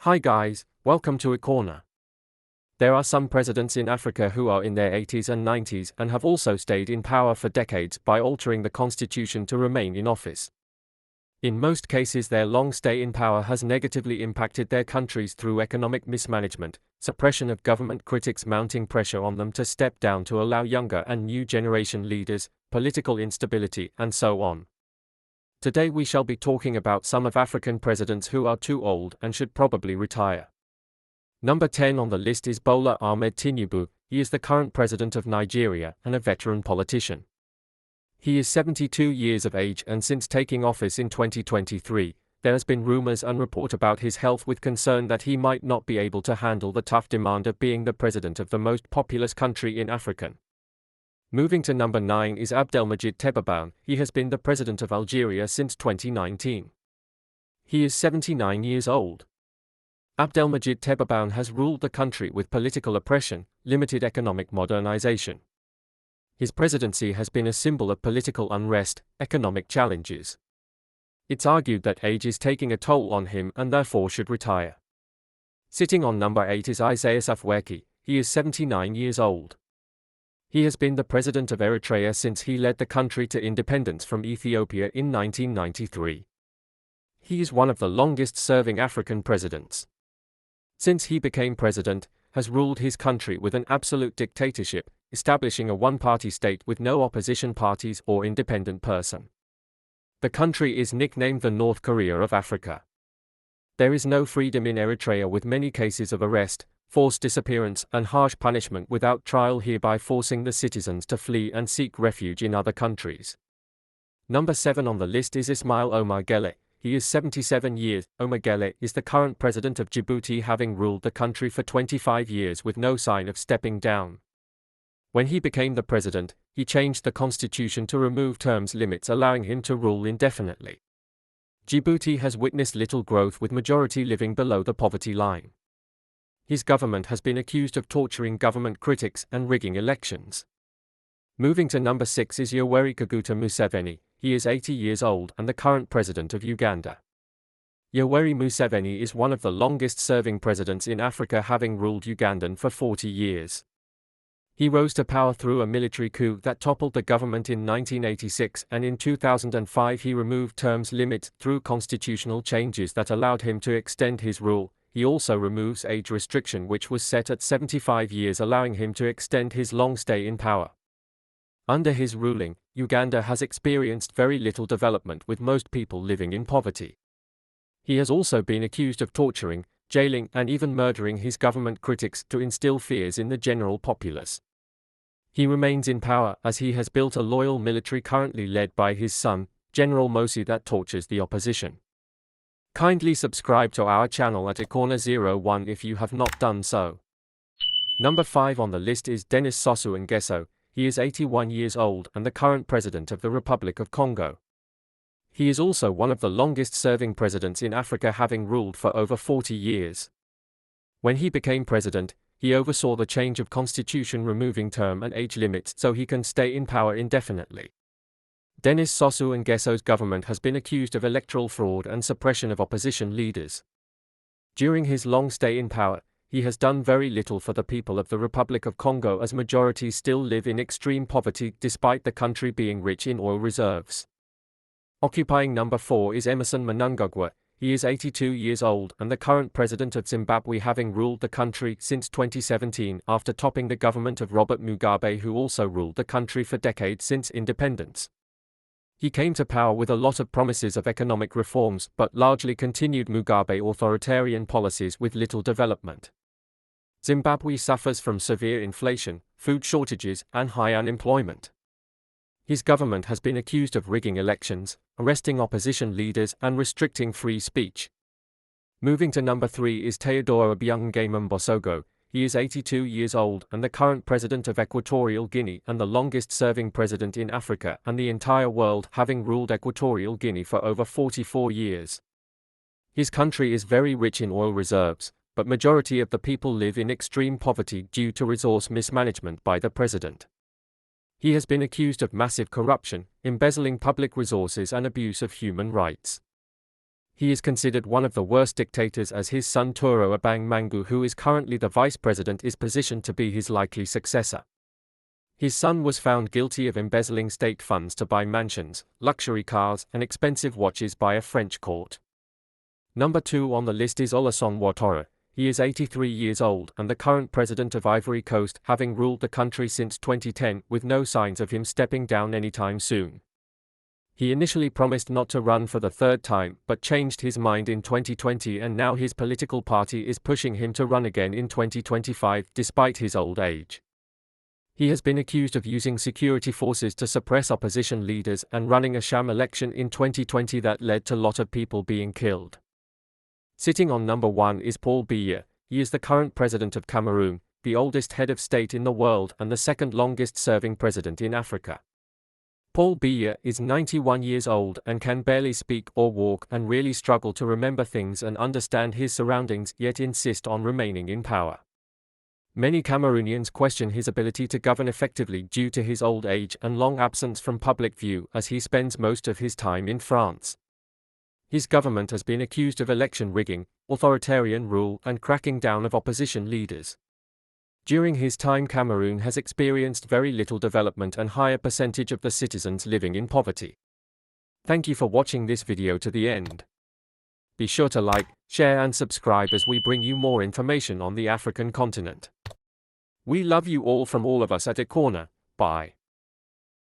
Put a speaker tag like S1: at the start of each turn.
S1: Hi guys, welcome to eCorner. There are some presidents in Africa who are in their 80s and 90s and have also stayed in power for decades by altering the constitution to remain in office. In most cases, their long stay in power has negatively impacted their countries through economic mismanagement, suppression of government critics, mounting pressure on them to step down to allow younger and new generation leaders, political instability, and so on. Today we shall be talking about some of African presidents who are too old and should probably retire. Number 10 on the list is Bola Ahmed Tinubu. He is the current president of Nigeria and a veteran politician. He is 72 years of age, and since taking office in 2023, there has been rumors and report about his health, with concern that he might not be able to handle the tough demand of being the president of the most populous country in Africa. Moving to number 9 is Abdelmadjid Tebboune. He has been the president of Algeria since 2019. He is 79 years old. Abdelmadjid Tebboune has ruled the country with political oppression, limited economic modernization. His presidency has been a symbol of political unrest, economic challenges. It's argued that age is taking a toll on him and therefore should retire. Sitting on number 8 is Isaias Afwerki. He is 79 years old. He has been the president of Eritrea since he led the country to independence from Ethiopia in 1993. He is one of the longest-serving African presidents. Since he became president, has ruled his country with an absolute dictatorship, establishing a one-party state with no opposition parties or independent person. The country is nicknamed the North Korea of Africa. There is no freedom in Eritrea, with many cases of arrest, forced disappearance, and harsh punishment without trial, hereby forcing the citizens to flee and seek refuge in other countries. Number 7 on the list is Ismail Omar Guelleh. He is 77 years. Omar Guelleh is the current president of Djibouti, having ruled the country for 25 years with no sign of stepping down. When he became the president, he changed the constitution to remove term limits, allowing him to rule indefinitely. Djibouti has witnessed little growth, with majority living below the poverty line. His government has been accused of torturing government critics and rigging elections. Moving to number 6 is Yoweri Kaguta Museveni. He is 80 years old and the current president of Uganda. Yoweri Museveni is one of the longest-serving presidents in Africa, having ruled Ugandan for 40 years. He rose to power through a military coup that toppled the government in 1986, and in 2005 he removed term limits through constitutional changes that allowed him to extend his rule. He also removes age restriction, which was set at 75 years, allowing him to extend his long stay in power. Under his ruling, Uganda has experienced very little development, with most people living in poverty. He has also been accused of torturing, jailing, and even murdering his government critics to instill fears in the general populace. He remains in power as he has built a loyal military currently led by his son, General Mosi, that tortures the opposition. Kindly subscribe to our channel at eCorner01 if you have not done so. Number 5 on the list is Denis Sassou Nguesso. He is 81 years old and the current president of the Republic of Congo. He is also one of the longest-serving presidents in Africa, having ruled for over 40 years. When he became president, he oversaw the change of constitution, removing term and age limits so he can stay in power indefinitely. Denis Sassou Nguesso's government has been accused of electoral fraud and suppression of opposition leaders. During his long stay in power, he has done very little for the people of the Republic of Congo, as majorities still live in extreme poverty despite the country being rich in oil reserves. Occupying number 4 is Emmerson Mnangagwa. He is 82 years old and the current president of Zimbabwe, having ruled the country since 2017 after topping the government of Robert Mugabe, who also ruled the country for decades since independence. He came to power with a lot of promises of economic reforms, but largely continued Mugabe authoritarian policies with little development. Zimbabwe suffers from severe inflation, food shortages, and high unemployment. His government has been accused of rigging elections, arresting opposition leaders, and restricting free speech. Moving to number 3 is Teodoro Obiang Nguema. He is 82 years old and the current president of Equatorial Guinea and the longest-serving president in Africa and the entire world, having ruled Equatorial Guinea for over 44 years. His country is very rich in oil reserves, but majority of the people live in extreme poverty due to resource mismanagement by the president. He has been accused of massive corruption, embezzling public resources, and abuse of human rights. He is considered one of the worst dictators, as his son Turo Abang Mangu, who is currently the vice president, is positioned to be his likely successor. His son was found guilty of embezzling state funds to buy mansions, luxury cars, and expensive watches by a French court. Number 2 on the list is Olusegun Ouattara. He is 83 years old and the current president of Ivory Coast, having ruled the country since 2010, with no signs of him stepping down anytime soon. He initially promised not to run for the third time, but changed his mind in 2020, and now his political party is pushing him to run again in 2025, despite his old age. He has been accused of using security forces to suppress opposition leaders and running a sham election in 2020 that led to a lot of people being killed. Sitting on number 1 is Paul Biya. He is the current president of Cameroon, the oldest head of state in the world and the second longest serving president in Africa. Paul Biya is 91 years old and can barely speak or walk, and really struggle to remember things and understand his surroundings, yet insist on remaining in power. Many Cameroonians question his ability to govern effectively due to his old age and long absence from public view, as he spends most of his time in France. His government has been accused of election rigging, authoritarian rule, and cracking down of opposition leaders. During his time, Cameroon has experienced very little development and higher percentage of the citizens living in poverty. Thank you for watching this video to the end. Be sure to like, share and subscribe as we bring you more information on the African continent. We love you all from all of us at eCorner. Bye.